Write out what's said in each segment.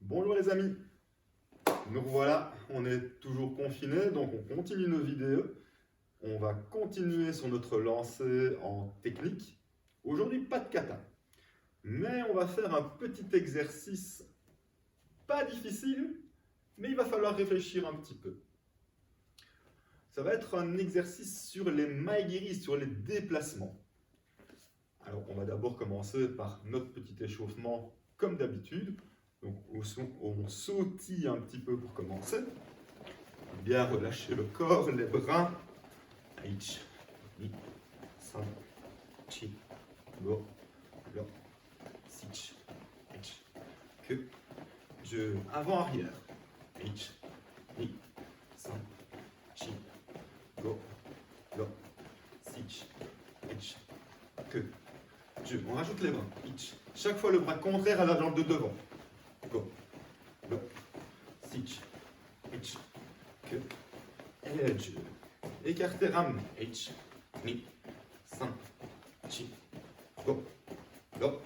Bonjour les amis, nous voilà, on est toujours confinés, donc on continue nos vidéos. On va continuer sur notre lancée en technique. Aujourd'hui, pas de kata, mais on va faire un petit exercice pas difficile, mais il va falloir réfléchir un petit peu. Ça va être un exercice sur les maegiri, sur les déplacements. Alors, on va d'abord commencer par notre petit échauffement comme d'habitude. Donc, on sautille un petit peu pour commencer. Bien relâcher le corps, les bras. Ichi, ni, san, chi, go, lo, sich, ich, que, je, avant, arrière. Ichi, ni, san, chi, go, lo, sich, ich, que, je. On rajoute les bras. Ich. Chaque fois le bras contraire à la jambe de devant. Go, lo, sich, ich, que, edge. Écartez, ramenez. H, ni, san, chi, go, lo,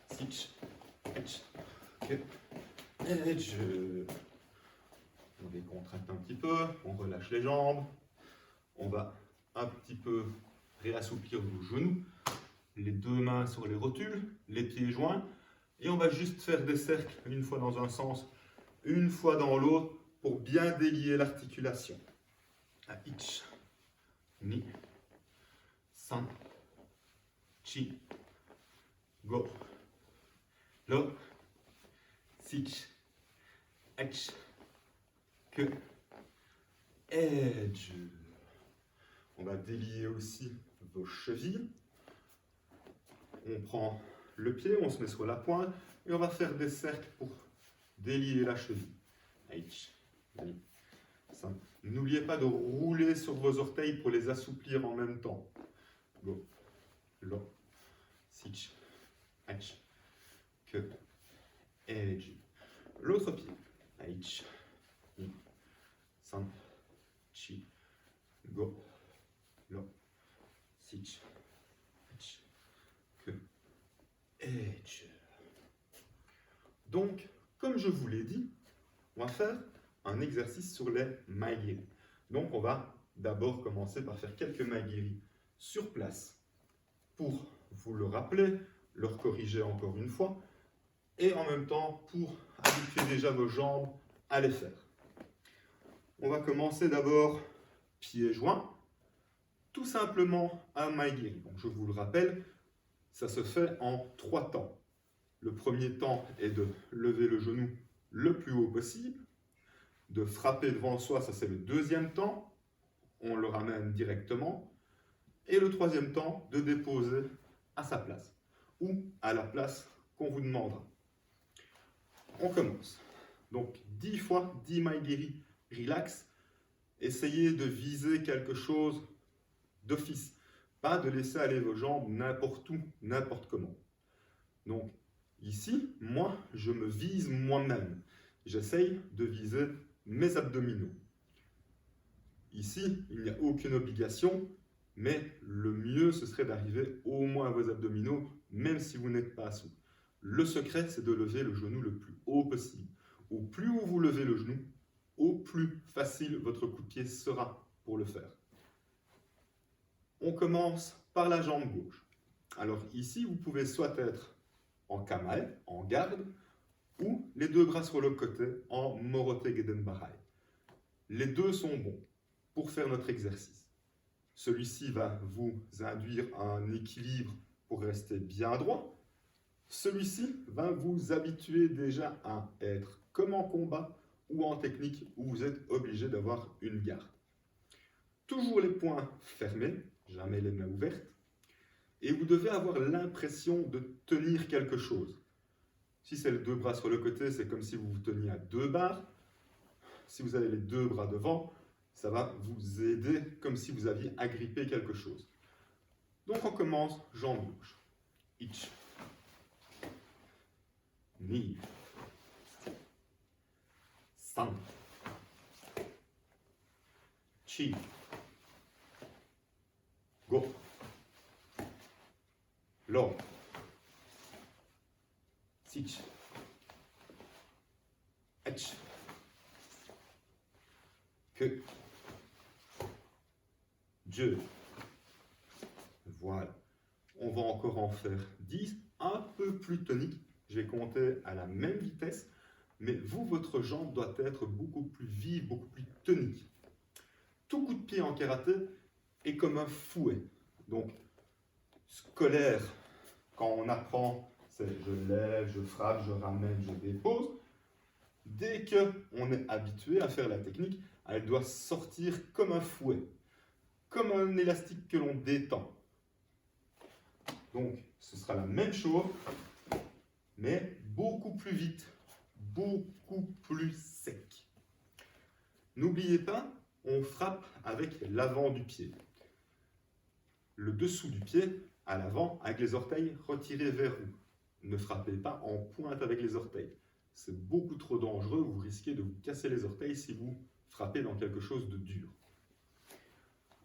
sich, h, que, edge. On décontracte un petit peu, on relâche les jambes, on va un petit peu réassouplir nos genoux, les deux mains sur les rotules, les pieds joints, et on va juste faire des cercles, une fois dans un sens, une fois dans l'autre, pour bien délier l'articulation. Ich, ni, san, chi, go, lo, sich, h, que, edge. On va délier aussi vos chevilles. On prend le pied, on se met sur la pointe et on va faire des cercles pour délier la cheville. H, ni, san. N'oubliez pas de rouler sur vos orteils pour les assouplir en même temps. Go, lo, sich, h, que, edge. L'autre pied. H, ni, san, chi, go, lo, sich, h, que, edge. Donc, comme je vous l'ai dit, on va faire un exercice sur les maegiri. Donc, on va d'abord commencer par faire quelques maegiri sur place pour vous le rappeler, le corriger encore une fois, et en même temps pour habituer déjà vos jambes à les faire. On va commencer d'abord pieds joints, tout simplement un maegiri. Donc, je vous le rappelle, ça se fait en 3 temps. Le premier temps est de lever le genou le plus haut possible, de frapper devant soi, ça c'est le deuxième temps, on le ramène directement, et le troisième temps, de déposer à sa place, ou à la place qu'on vous demandera. On commence. Donc 10 fois, 10 maegiri, relax, essayez de viser quelque chose d'office, pas de laisser aller vos jambes n'importe où, n'importe comment. Donc ici, moi, je me vise moi-même. J'essaye de viser mes abdominaux. Ici, il n'y a aucune obligation, mais le mieux, ce serait d'arriver au moins à vos abdominaux, même si vous n'êtes pas assis. Le secret, c'est de lever le genou le plus haut possible. Au plus haut vous levez le genou, au plus facile votre coup de pied sera pour le faire. On commence par la jambe gauche. Alors ici, vous pouvez soit être en kamae, en garde, ou les deux bras sur le côté en morote geden barai. Les deux sont bons pour faire notre exercice. Celui-ci va vous induire un équilibre pour rester bien droit. Celui-ci va vous habituer déjà à être comme en combat ou en technique où vous êtes obligé d'avoir une garde. Toujours les poings fermés, jamais les mains ouvertes. Et vous devez avoir l'impression de tenir quelque chose. Si c'est les deux bras sur le côté, c'est comme si vous vous teniez à 2 barres. Si vous avez les 2 bras devant, ça va vous aider comme si vous aviez agrippé quelque chose. Donc on commence jambe gauche. Ich, ni, san, chi, go, lo, sich, Etch. Que. Je. Voilà. On va encore en faire 10, un peu plus tonique. J'ai compté à la même vitesse, mais vous, votre jambe doit être beaucoup plus vive, beaucoup plus tonique. Tout coup de pied en karaté est comme un fouet. Donc, scolaire, quand on apprend, c'est je lève, je frappe, je ramène, je dépose. Dès qu'on est habitué à faire la technique, elle doit sortir comme un fouet, comme un élastique que l'on détend. Donc, ce sera la même chose, mais beaucoup plus vite, beaucoup plus sec. N'oubliez pas, on frappe avec l'avant du pied. Le dessous du pied à l'avant avec les orteils retirés vers vous. Ne frappez pas en pointe avec les orteils. C'est beaucoup trop dangereux, vous risquez de vous casser les orteils si vous frappez dans quelque chose de dur.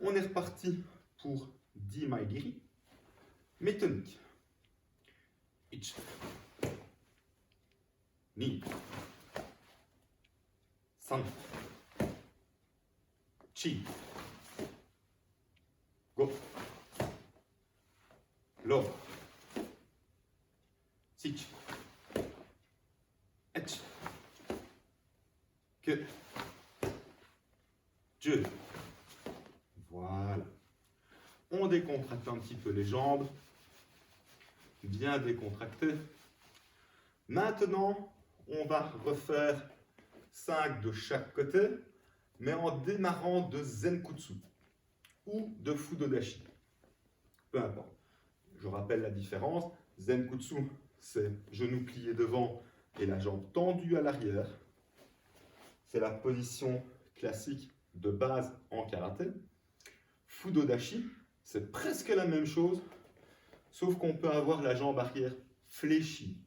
On est reparti pour 10 maigiri, mais tonique. Ich. Ni. San. Chi. Go. Lo. Sich. Etch. Que. Je. Voilà. On décontracte un petit peu les jambes. Bien décontracté. Maintenant, on va refaire 5 de chaque côté, mais en démarrant de Zenkutsu ou de Fudodashi. Peu importe. Je rappelle la différence. Zenkutsu, c'est genou plié devant et la jambe tendue à l'arrière. C'est la position classique de base en karaté. Fudodashi, c'est presque la même chose, sauf qu'on peut avoir la jambe arrière fléchie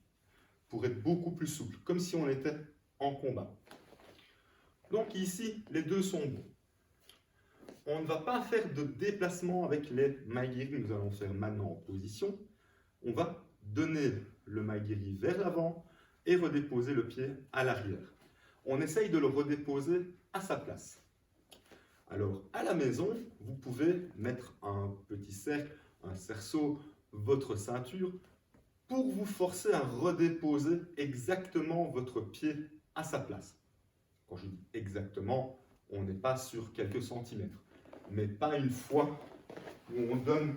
pour être beaucoup plus souple, comme si on était en combat. Donc ici, les deux sont bons. On ne va pas faire de déplacement avec les maigiri que nous allons faire maintenant en position. On va donner le maigiri vers l'avant et redéposer le pied à l'arrière. On essaye de le redéposer à sa place. Alors, à la maison, vous pouvez mettre un petit cercle, un cerceau, votre ceinture, pour vous forcer à redéposer exactement votre pied à sa place. Quand je dis exactement, on n'est pas sur quelques centimètres, mais pas une fois où on donne,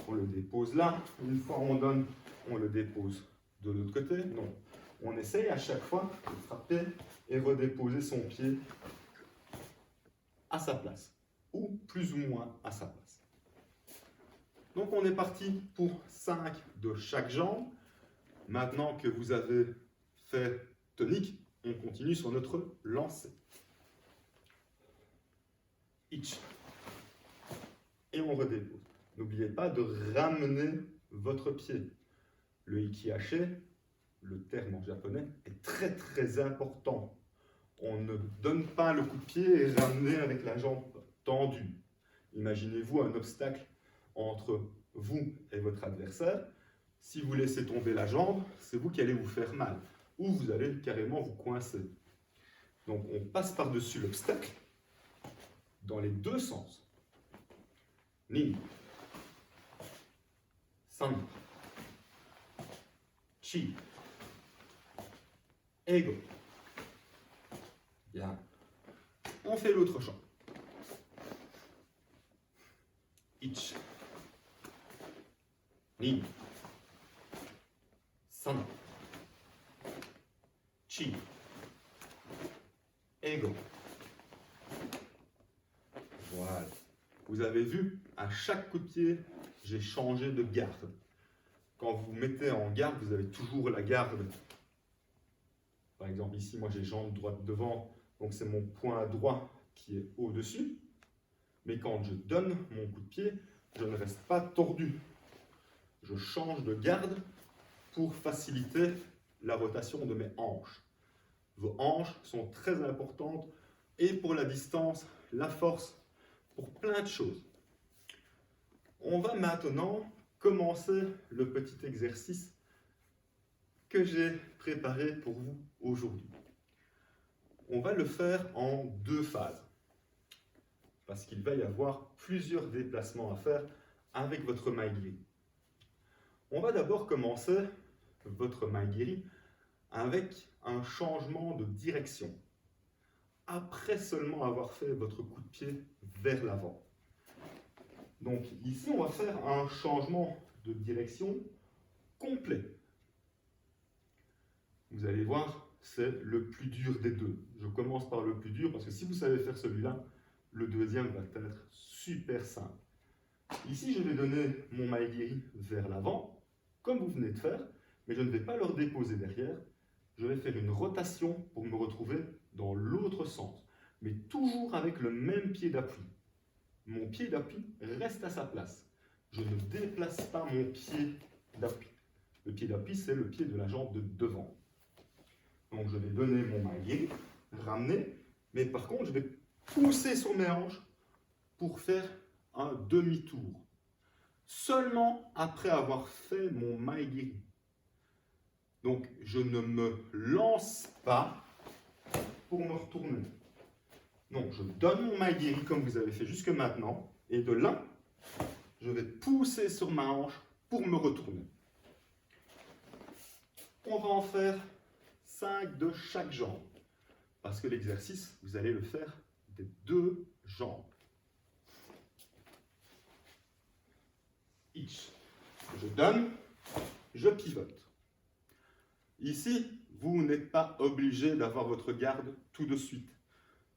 on le dépose là, une fois on donne, on le dépose de l'autre côté. Non, on essaye à chaque fois de frapper et redéposer son pied à sa place, ou plus ou moins à sa place. Donc on est parti pour 5 de chaque jambe. Maintenant que vous avez fait tonique, on continue sur notre lancée. Ich. Et on redépose. N'oubliez pas de ramener votre pied. Le ikihaché, le terme en japonais, est très très important. On ne donne pas le coup de pied et ramener avec la jambe tendue. Imaginez-vous un obstacle entre vous et votre adversaire. Si vous laissez tomber la jambe, c'est vous qui allez vous faire mal. Ou vous allez carrément vous coincer. Donc on passe par-dessus l'obstacle dans les deux sens. Ni. San. Chi. Ego. Bien. On fait l'autre champ. Ich. Ni. San. Chi. Ego. Voilà. Vous avez vu, à chaque coup de pied, j'ai changé de garde. Quand vous mettez en garde, vous avez toujours la garde. Par exemple, ici, moi, j'ai jambe droite devant, donc c'est mon poing droit qui est au-dessus. Mais quand je donne mon coup de pied, je ne reste pas tordu. Je change de garde pour faciliter la rotation de mes hanches. Vos hanches sont très importantes et pour la distance, la force, pour plein de choses. On va maintenant commencer le petit exercice que j'ai préparé pour vous aujourd'hui. on va le faire en 2 phases. Parce qu'il va y avoir plusieurs déplacements à faire avec votre maigiri. On va d'abord commencer votre maigiri avec un changement de direction. Après seulement avoir fait votre coup de pied vers l'avant. Donc ici, on va faire un changement de direction complet. Vous allez voir, c'est le plus dur des deux. Je commence par le plus dur parce que si vous savez faire celui-là, le deuxième va être super simple. Ici, je vais donner mon maegiri vers l'avant, comme vous venez de faire, mais je ne vais pas le redéposer derrière. Je vais faire une rotation pour me retrouver dans l'autre sens, mais toujours avec le même pied d'appui. Mon pied d'appui reste à sa place. Je ne déplace pas mon pied d'appui. Le pied d'appui, c'est le pied de la jambe de devant. Donc je vais donner mon maegiri, ramener, mais par contre, je vais pousser sur mes hanches pour faire un demi-tour. Seulement après avoir fait mon maegiri. Donc, je ne me lance pas pour me retourner. Donc, je donne mon maegiri comme vous avez fait jusque maintenant. Et de là, je vais pousser sur ma hanche pour me retourner. On va en faire 5 de chaque jambe. Parce que l'exercice, vous allez le faire des 2 jambes. Ichi. Je donne, je pivote. Ici, vous n'êtes pas obligé d'avoir votre garde tout de suite.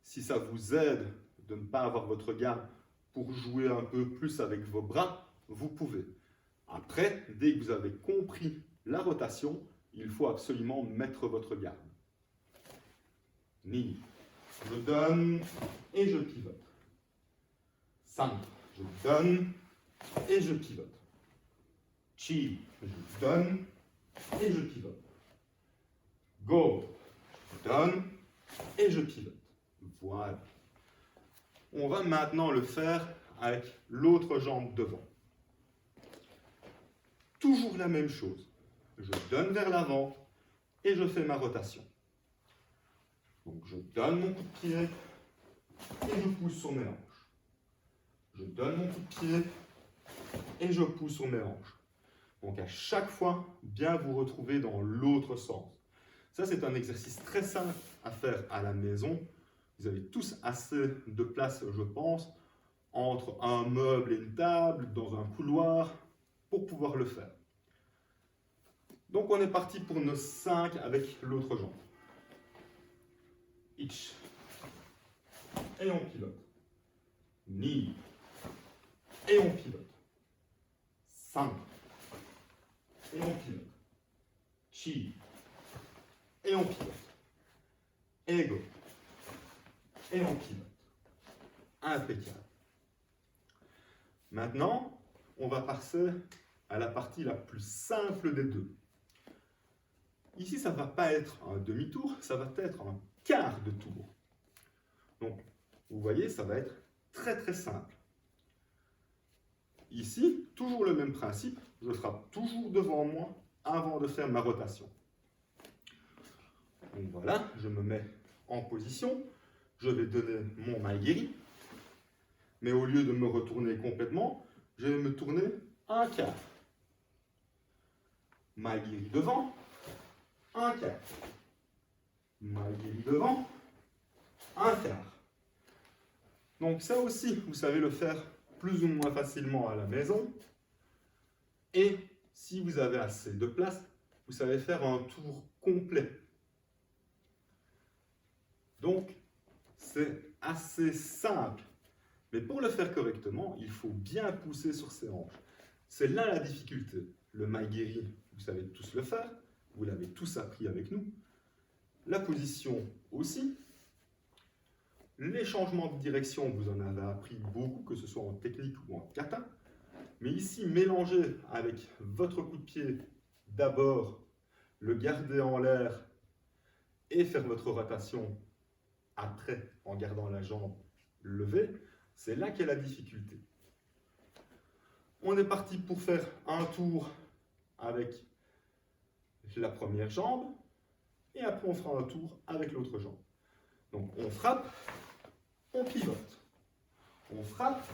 Si ça vous aide de ne pas avoir votre garde pour jouer un peu plus avec vos bras, vous pouvez. Après, dès que vous avez compris la rotation, il faut absolument mettre votre garde. Ni. Je donne et je pivote. 5. Je donne et je pivote. Chi. Je donne et je pivote. Go. Je donne et je pivote. Voilà. On va maintenant le faire avec l'autre jambe devant. Toujours la même chose. Je donne vers l'avant et je fais ma rotation. Donc je donne mon coup de pied et je pousse sur mes hanches. Je donne mon coup de pied et je pousse sur mes hanches. Donc à chaque fois, bien vous retrouver dans l'autre sens. Ça, c'est un exercice très simple à faire à la maison. Vous avez tous assez de place, je pense, entre un meuble et une table, dans un couloir, pour pouvoir le faire. Donc on est parti pour nos 5 avec l'autre jambe. Ichi. Et on pivote. Ni. Et on pivote. 5. Et on pivote. Chi. Et on pivote. Et go. Et on pivote. Impeccable. Maintenant, on va passer à la partie la plus simple des deux. Ici, ça ne va pas être un demi-tour, ça va être un quart de tour. Donc, vous voyez, ça va être très très simple. Ici, toujours le même principe, je frappe toujours devant moi avant de faire ma rotation. Donc voilà, je me mets en position, je vais donner mon maegiri, mais au lieu de me retourner complètement, je vais me tourner un quart. Maegiri devant, un quart. Maegiri devant, un quart. Donc ça aussi, vous savez le faire plus ou moins facilement à la maison. Et si vous avez assez de place, vous savez faire un tour complet. Donc, c'est assez simple. Mais pour le faire correctement, il faut bien pousser sur ses hanches. C'est là la difficulté. Le maegiri, vous savez tous le faire. Vous l'avez tous appris avec nous. La position aussi. Les changements de direction, vous en avez appris beaucoup, que ce soit en technique ou en kata. Mais ici, mélanger avec votre coup de pied, d'abord le garder en l'air et faire votre rotation après en gardant la jambe levée, c'est là qu'est la difficulté. On est parti pour faire un tour avec la première jambe et après on fera un tour avec l'autre jambe. Donc on frappe, on pivote. On frappe,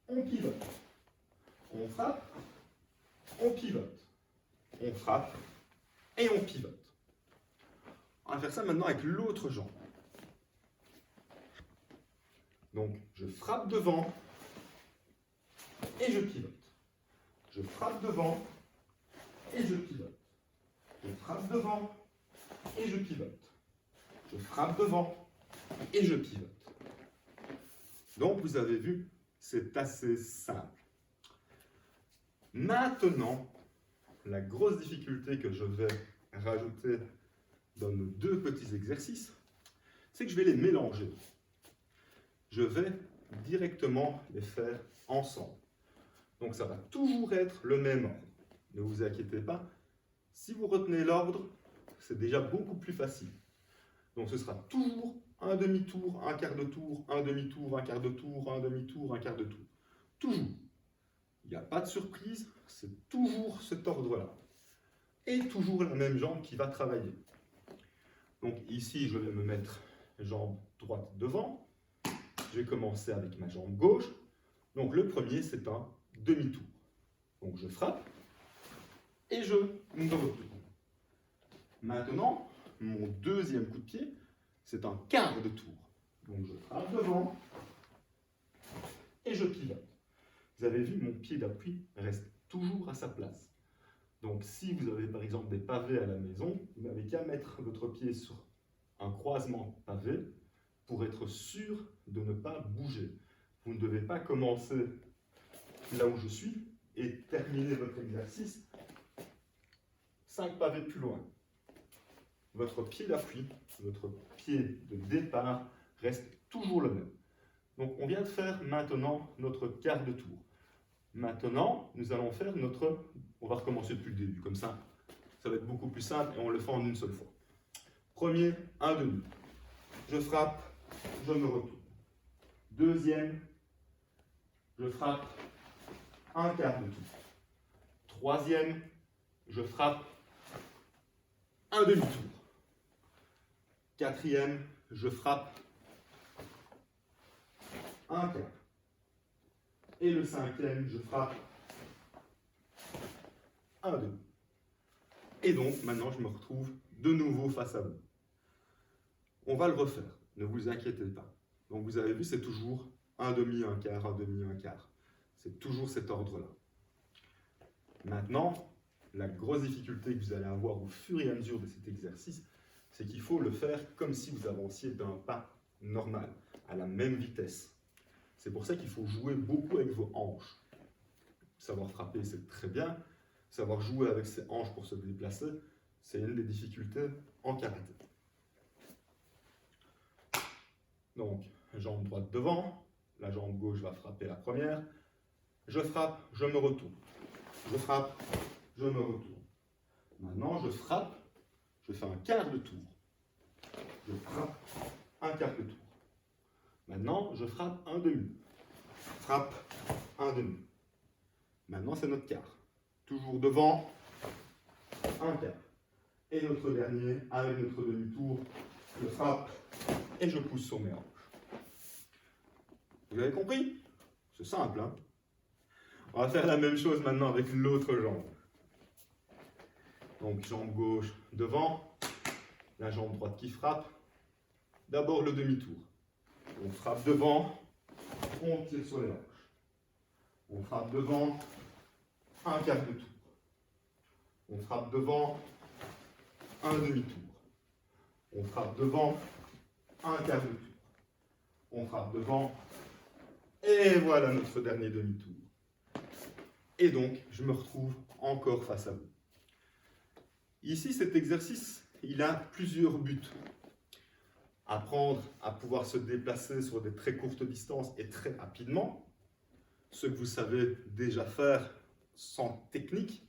on pivote. On frappe, on pivote. On frappe et on pivote. On va faire ça maintenant avec l'autre jambe. Donc je frappe devant et je pivote. Je frappe devant et je pivote. Je frappe devant et je pivote. Je frappe devant et je pivote. Donc vous avez vu, c'est assez simple. Maintenant, la grosse difficulté que je vais rajouter dans nos deux petits exercices, c'est que je vais les mélanger. Je vais directement les faire ensemble. Donc ça va toujours être le même ordre. Ne vous inquiétez pas, si vous retenez l'ordre, c'est déjà beaucoup plus facile. Donc ce sera toujours un demi-tour, un quart de tour, un demi-tour, un quart de tour, un demi-tour, un quart de tour. Toujours. Il n'y a pas de surprise, c'est toujours cet ordre-là. Et toujours la même jambe qui va travailler. Donc ici, je vais me mettre jambe droite devant. Je vais commencer avec ma jambe gauche. Donc le premier, c'est un demi-tour. Donc je frappe et je me retourne. Maintenant, mon deuxième coup de pied, c'est un quart de tour. Donc je frappe devant et je pivote. Vous avez vu, mon pied d'appui reste toujours à sa place. Donc si vous avez par exemple des pavés à la maison, vous n'avez qu'à mettre votre pied sur un croisement pavé pour être sûr de ne pas bouger. Vous ne devez pas commencer là où je suis et terminer votre exercice 5 pavés plus loin. Votre pied d'appui, votre pied de départ reste toujours le même. Donc on vient de faire maintenant notre quart de tour. Maintenant, nous allons faire notre... On va recommencer depuis le début, comme ça va être beaucoup plus simple et on le fait en une seule fois. Premier, un demi. Je frappe, je me retourne. Deuxième, je frappe, un quart de tour. Troisième, je frappe, un demi-tour. Quatrième, je frappe, un quart. Et le cinquième, je frappe, un demi. Et donc, maintenant, je me retrouve de nouveau face à vous. On va le refaire, ne vous inquiétez pas. Donc, vous avez vu, c'est toujours un demi, un quart, un demi, un quart. C'est toujours cet ordre-là. Maintenant, la grosse difficulté que vous allez avoir au fur et à mesure de cet exercice, c'est qu'il faut le faire comme si vous avanciez d'un pas normal, à la même vitesse. C'est pour ça qu'il faut jouer beaucoup avec vos hanches. Savoir frapper, c'est très bien. Savoir jouer avec ses hanches pour se déplacer, c'est une des difficultés en karaté. Donc, jambe droite devant, la jambe gauche va frapper la première. Je frappe, je me retourne. Je frappe, je me retourne. Maintenant, je frappe, je fais un quart de tour. Je frappe, un quart de tour. Maintenant, je frappe un demi. Frappe, un demi. Maintenant, c'est notre quart. Toujours devant, un quart. Et notre dernier, avec notre demi-tour, je frappe et je pousse sur mes hanches. Vous avez compris? C'est simple, hein? On va faire la même chose maintenant avec l'autre jambe. Donc, jambe gauche devant, la jambe droite qui frappe. D'abord le demi-tour. On frappe devant, on tire sur les hanches. On frappe devant, un quart de tour. On frappe devant, un demi-tour. On frappe devant, un quart de tour. On frappe devant, et voilà notre dernier demi-tour. Et donc, je me retrouve encore face à vous. Ici, cet exercice, il a plusieurs buts. Apprendre à pouvoir se déplacer sur des très courtes distances et très rapidement. Ce que vous savez déjà faire sans technique.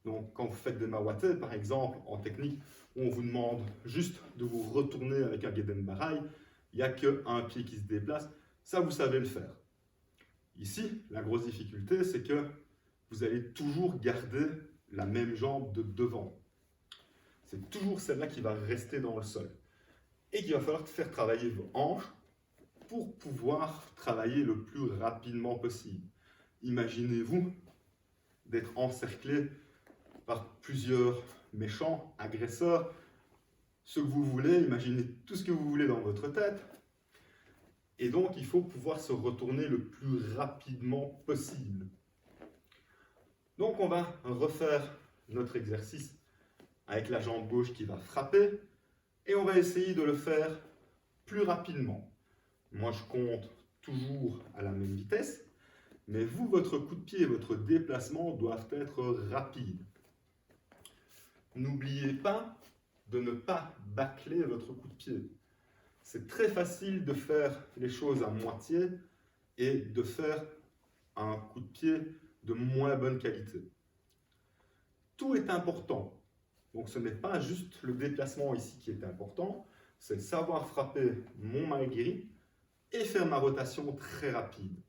Donc, quand vous faites des mawaté, par exemple, en technique, où on vous demande juste de vous retourner avec un Geden Barai, il n'y a qu'un pied qui se déplace, ça vous savez le faire. Ici, la grosse difficulté, c'est que vous allez toujours garder la même jambe de devant. C'est toujours celle-là qui va rester dans le sol. et qu'il va falloir faire travailler vos hanches pour pouvoir travailler le plus rapidement possible. Imaginez-vous d'être encerclé par plusieurs méchants, agresseurs, ce que vous voulez, imaginez tout ce que vous voulez dans votre tête. Et donc, il faut pouvoir se retourner le plus rapidement possible. Donc, on va refaire notre exercice avec la jambe gauche qui va frapper et on va essayer de le faire plus rapidement. Moi, je compte toujours à la même vitesse, mais vous, votre coup de pied et votre déplacement doivent être rapides. N'oubliez pas de ne pas bâcler votre coup de pied. C'est très facile de faire les choses à moitié et de faire un coup de pied de moins bonne qualité. Tout est important. Donc ce n'est pas juste le déplacement ici qui est important, c'est savoir frapper mon maigiri et faire ma rotation très rapide.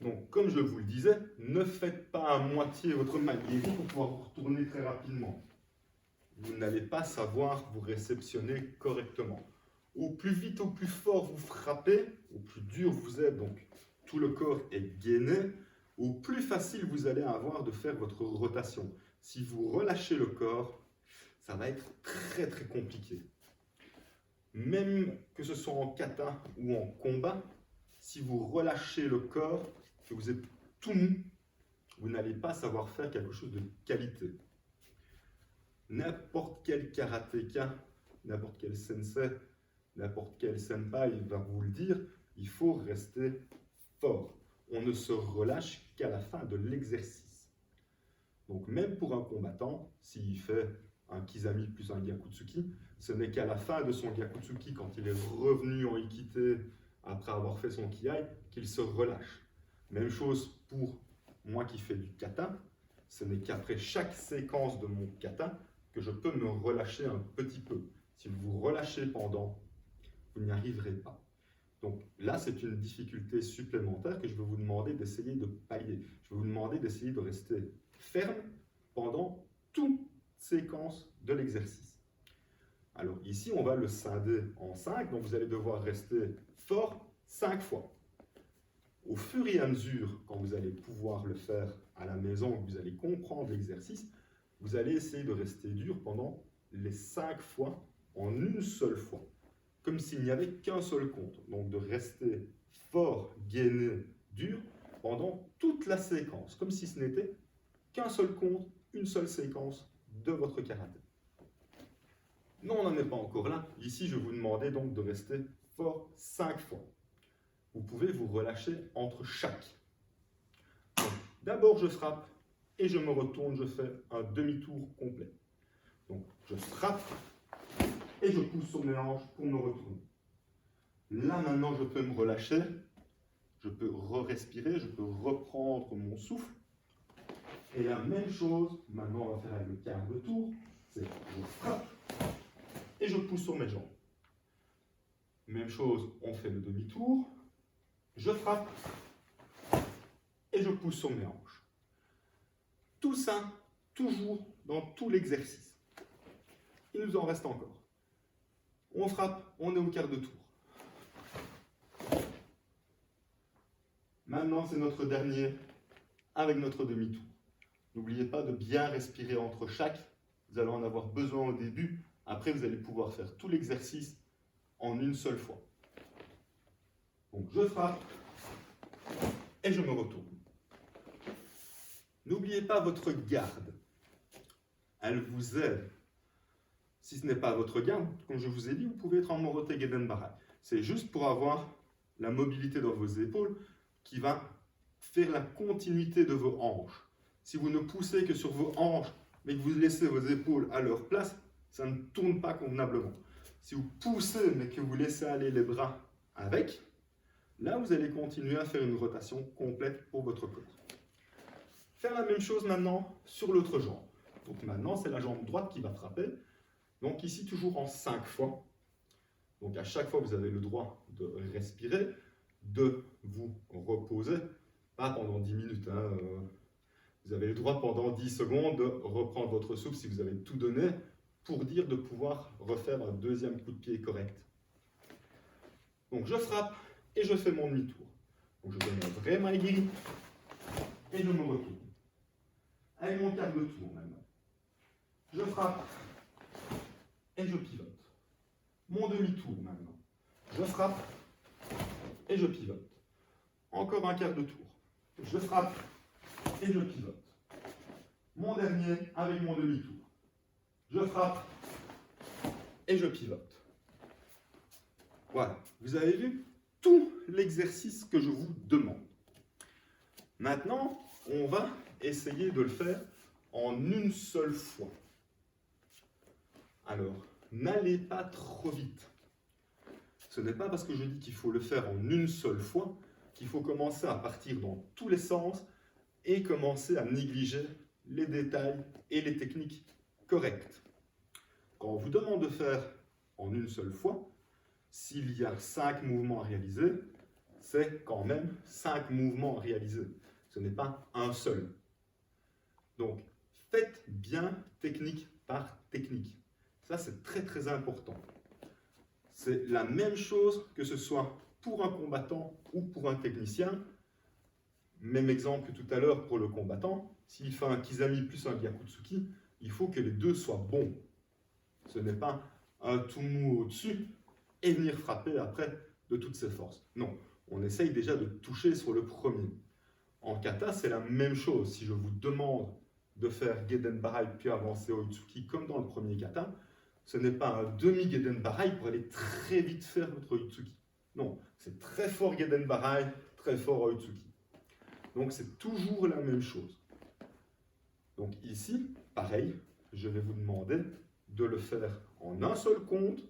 Donc comme je vous le disais, ne faites pas à moitié votre maigiri pour pouvoir vous retourner très rapidement. Vous n'allez pas savoir vous réceptionner correctement. Au plus vite, au plus fort vous frappez, au plus dur vous êtes, donc tout le corps est gainé, au plus facile vous allez avoir de faire votre rotation. Si vous relâchez le corps, ça va être très très compliqué. Même que ce soit en kata ou en combat, si vous relâchez le corps, que vous êtes tout mou, vous n'allez pas savoir faire quelque chose de qualité. N'importe quel karatéka, n'importe quel sensei, n'importe quel senpai va vous le dire, il faut rester fort. On ne se relâche qu'à la fin de l'exercice. Donc même pour un combattant, s'il fait un kizami plus un gyakutsuki, ce n'est qu'à la fin de son gyakutsuki, quand il est revenu en ikité après avoir fait son kiai, qu'il se relâche. Même chose pour moi qui fais du kata, ce n'est qu'après chaque séquence de mon kata que je peux me relâcher un petit peu. Si vous vous relâchez pendant, vous n'y arriverez pas. Donc là, c'est une difficulté supplémentaire que je vais vous demander d'essayer de pallier. Je vais vous demander d'essayer de rester ferme pendant toute séquence de l'exercice. Alors ici, on va le scinder en 5, donc vous allez devoir rester fort 5 fois. Au fur et à mesure, quand vous allez pouvoir le faire à la maison, que vous allez comprendre l'exercice, vous allez essayer de rester dur pendant les 5 fois en une seule fois, comme s'il n'y avait qu'un seul compte. Donc de rester fort, gainé, dur pendant toute la séquence, comme si ce n'était qu'un seul compte, une seule séquence de votre karaté. Non, on n'en est pas encore là. Ici, je vous demandais donc de rester fort 5 fois. Vous pouvez vous relâcher entre chaque. D'abord, je frappe et je me retourne, je fais un demi-tour complet. Donc, je frappe et je pousse sur mes hanches pour me retourner. Là, maintenant, je peux me relâcher, je peux respirer, je peux reprendre mon souffle. Et la même chose, maintenant, on va faire avec le quart de tour, c'est je frappe et je pousse sur mes jambes. Même chose, on fait le demi-tour, je frappe et je pousse sur mes hanches. Tout ça, toujours dans tout l'exercice. Il nous en reste encore. On frappe, on est au quart de tour. Maintenant, c'est notre dernier avec notre demi-tour. N'oubliez pas de bien respirer entre chaque. Vous allez en avoir besoin au début. Après, vous allez pouvoir faire tout l'exercice en une seule fois. Donc, je frappe et je me retourne. N'oubliez pas votre garde. Elle vous aide. Si ce n'est pas votre garde, comme je vous ai dit, vous pouvez être en Morote Gedenbarai. C'est juste pour avoir la mobilité dans vos épaules qui va faire la continuité de vos hanches. Si vous ne poussez que sur vos hanches, mais que vous laissez vos épaules à leur place, ça ne tourne pas convenablement. Si vous poussez, mais que vous laissez aller les bras avec, là, vous allez continuer à faire une rotation complète pour votre corps. Faire la même chose maintenant sur l'autre jambe. Donc maintenant, c'est la jambe droite qui va frapper. Donc ici, toujours en 5 fois. Donc à chaque fois, vous avez le droit de respirer, de vous reposer. Pas pendant 10 minutes. Vous avez le droit pendant 10 secondes de reprendre votre souffle si vous avez tout donné. pour dire de pouvoir refaire un deuxième coup de pied correct. Donc je frappe et je fais mon demi-tour. Donc je donne un vrai main guéri et je me retourne. Avec mon quart de tour maintenant. Je frappe et je pivote. Mon demi-tour maintenant. Je frappe et je pivote. Encore un quart de tour. Je frappe et je pivote. Mon dernier avec mon demi-tour. Je frappe et je pivote. Voilà, vous avez vu tout l'exercice que je vous demande. Maintenant, on va essayer de le faire en une seule fois. Alors, n'allez pas trop vite. Ce n'est pas parce que je dis qu'il faut le faire en une seule fois qu'il faut commencer à partir dans tous les sens et commencer à négliger les détails et les techniques correctes. Quand on vous demande de faire en une seule fois, s'il y a 5 mouvements à réaliser, c'est quand même 5 mouvements à réaliser. Ce n'est pas un seul. Donc, faites bien technique par technique. Ça, c'est très très important. C'est la même chose que ce soit pour un combattant ou pour un technicien. Même exemple que tout à l'heure pour le combattant. S'il fait un Kizami plus un Gyakutsuki, il faut que les deux soient bons. Ce n'est pas un tout mou au-dessus et venir frapper après de toutes ses forces. Non, on essaye déjà de toucher sur le premier. En kata, c'est la même chose. Si je vous demande de faire Geden Barai puis avancer au Oitsuki comme dans le premier kata, ce n'est pas un demi-Geden Barai pour aller très vite faire votre Oitsuki. Non, c'est très fort Geden Barai, très fort Oitsuki. Donc c'est toujours la même chose. Donc ici, pareil, je vais vous demander de le faire en un seul compte,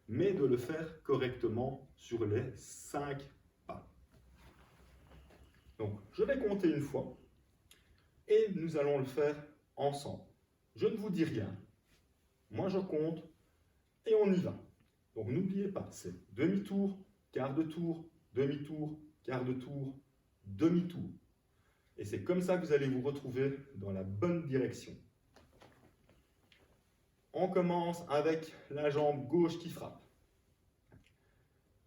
mais de le faire correctement sur les 5 pas. Donc, je vais compter une fois et nous allons le faire ensemble. Je ne vous dis rien. Moi, je compte et on y va. Donc, n'oubliez pas, c'est demi-tour, quart de tour, demi-tour, quart de tour, demi-tour. Et c'est comme ça que vous allez vous retrouver dans la bonne direction. On commence avec la jambe gauche qui frappe.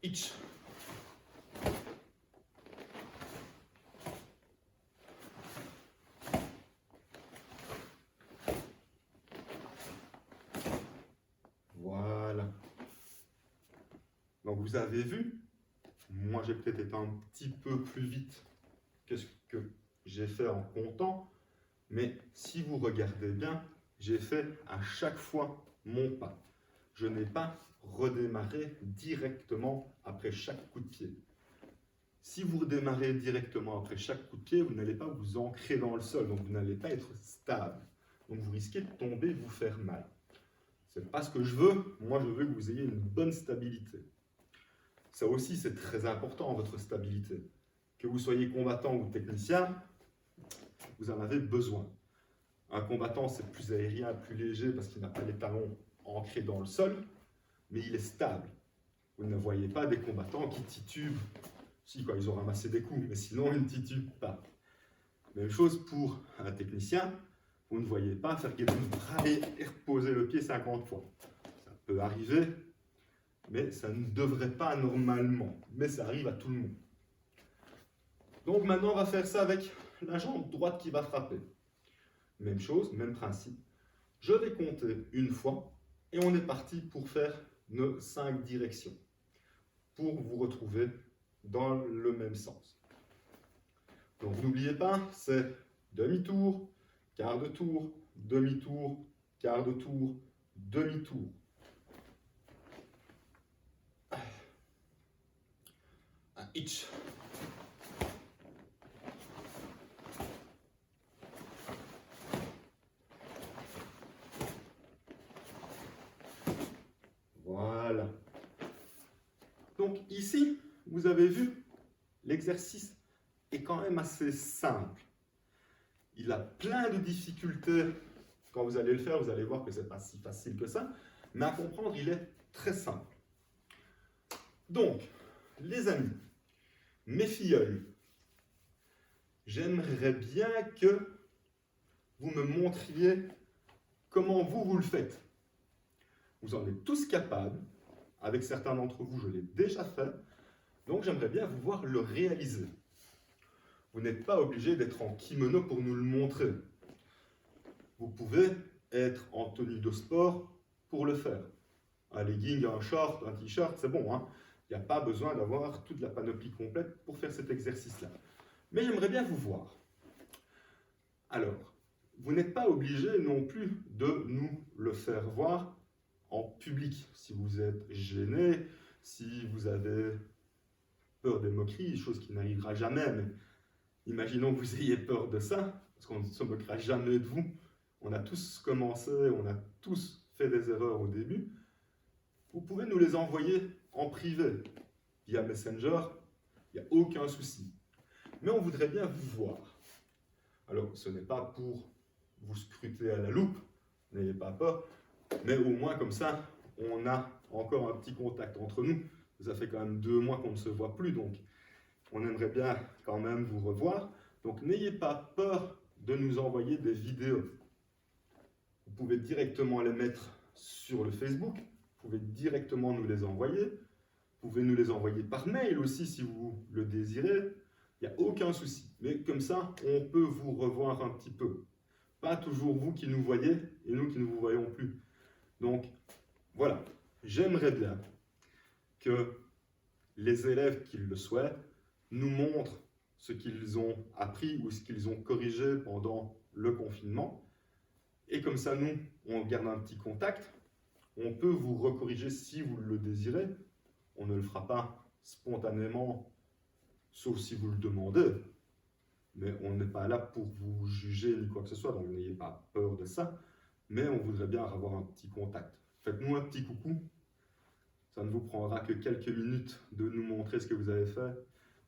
Ich. Voilà. Donc vous avez vu, moi j'ai peut-être été un petit peu plus vite que ce que j'ai fait en comptant, mais si vous regardez bien, j'ai fait à chaque fois mon pas. Je n'ai pas redémarré directement après chaque coup de pied. Si vous redémarrez directement après chaque coup de pied, vous n'allez pas vous ancrer dans le sol, donc vous n'allez pas être stable. Donc vous risquez de tomber et de vous faire mal. Ce n'est pas ce que je veux, moi je veux que vous ayez une bonne stabilité. Ça aussi c'est très important, votre stabilité. Que vous soyez combattant ou technicien, vous en avez besoin. Un combattant, c'est plus aérien, plus léger parce qu'il n'a pas les talons ancrés dans le sol, mais il est stable. Vous ne voyez pas des combattants qui titubent. Si, quoi, ils ont ramassé des coups, mais sinon, ils ne titubent pas. Même chose pour un technicien. Vous ne voyez pas faire Geden Barai et reposer le pied 50 fois. Ça peut arriver, mais ça ne devrait pas normalement. Mais ça arrive à tout le monde. Donc maintenant, on va faire ça avec la jambe droite qui va frapper. Même chose, même principe. Je vais compter une fois et on est parti pour faire nos 5 directions. Pour vous retrouver dans le même sens. Donc n'oubliez pas, c'est demi-tour, quart de tour, demi-tour, quart de tour, demi-tour. Un hitch. Voilà. Donc ici, vous avez vu, l'exercice est quand même assez simple. Il a plein de difficultés. Quand vous allez le faire, vous allez voir que ce n'est pas si facile que ça. Mais à comprendre, il est très simple. Donc, les amis, mes filleuls, j'aimerais bien que vous me montriez comment vous le faites. Vous en êtes tous capables. Avec certains d'entre vous, je l'ai déjà fait. Donc j'aimerais bien vous voir le réaliser. Vous n'êtes pas obligé d'être en kimono pour nous le montrer. Vous pouvez être en tenue de sport pour le faire. Un legging, un short, un t-shirt, c'est bon. Hein, il n'y a pas besoin d'avoir toute la panoplie complète pour faire cet exercice-là. Mais j'aimerais bien vous voir. Alors, vous n'êtes pas obligé non plus de nous le faire voir en public. Si vous êtes gêné, si vous avez peur des moqueries, chose qui n'arrivera jamais, mais imaginons que vous ayez peur de ça, parce qu'on ne se moquera jamais de vous. On a tous commencé, on a tous fait des erreurs au début. Vous pouvez nous les envoyer en privé, via Messenger, il n'y a aucun souci. Mais on voudrait bien vous voir. Alors, ce n'est pas pour vous scruter à la loupe, n'ayez pas peur, mais au moins comme ça, on a encore un petit contact entre nous. Ça fait quand même 2 mois qu'on ne se voit plus, donc on aimerait bien quand même vous revoir. Donc n'ayez pas peur de nous envoyer des vidéos. Vous pouvez directement les mettre sur le Facebook, vous pouvez directement nous les envoyer, vous pouvez nous les envoyer par mail aussi si vous le désirez, il n'y a aucun souci. Mais comme ça, on peut vous revoir un petit peu. Pas toujours vous qui nous voyez et nous qui ne vous voyons plus. Donc voilà, j'aimerais bien que les élèves qui le souhaitent nous montrent ce qu'ils ont appris ou ce qu'ils ont corrigé pendant le confinement. Et comme ça, nous, on garde un petit contact. On peut vous recorriger si vous le désirez. On ne le fera pas spontanément, sauf si vous le demandez. Mais on n'est pas là pour vous juger ni quoi que ce soit, donc n'ayez pas peur de ça. Mais on voudrait bien avoir un petit contact. Faites-nous un petit coucou. Ça ne vous prendra que quelques minutes de nous montrer ce que vous avez fait.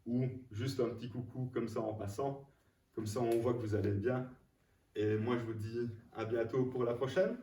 Ou juste un petit coucou comme ça en passant. Comme ça, on voit que vous allez bien. Et moi, je vous dis à bientôt pour la prochaine.